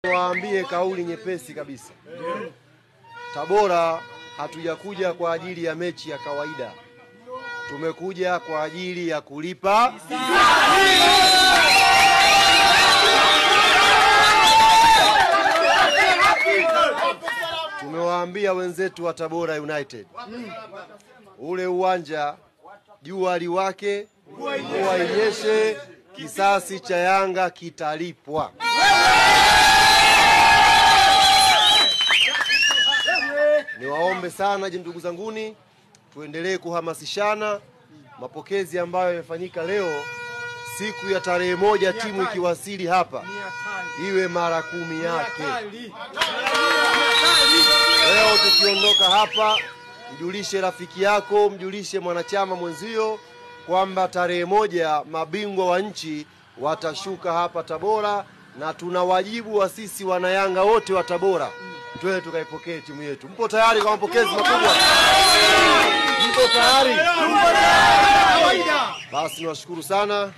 Waambie kauli nyepesi kabisa. Tabora hatujakuja kwa ajili ya mechi ya kawaida. Tumekuja kwa ajili ya kulipa. Tumewaambia wenzetu wa Tabora United, ule uwanja jua liwake, mvua inyeshe, kisasi cha Yanga kitalipwa. Niwaombe sana ndugu zanguni, tuendelee kuhamasishana. Mapokezi ambayo yamefanyika leo, siku ya tarehe 1 timu ikiwasili hapa, iwe mara 10 yake. Leo tukiondoka hapa, mjulishe rafiki yako, mjulishe mwanachama mwenzio kwamba tarehe 1 mabingwa wa nchi watashuka hapa Tabora, na tuna wajibu wa sisi wanayanga wote wa Tabora tuwe tukaipokee timu yetu. Mpo tayari kwa mapokezi makubwa? Mpo tayari? Basi niwashukuru sana.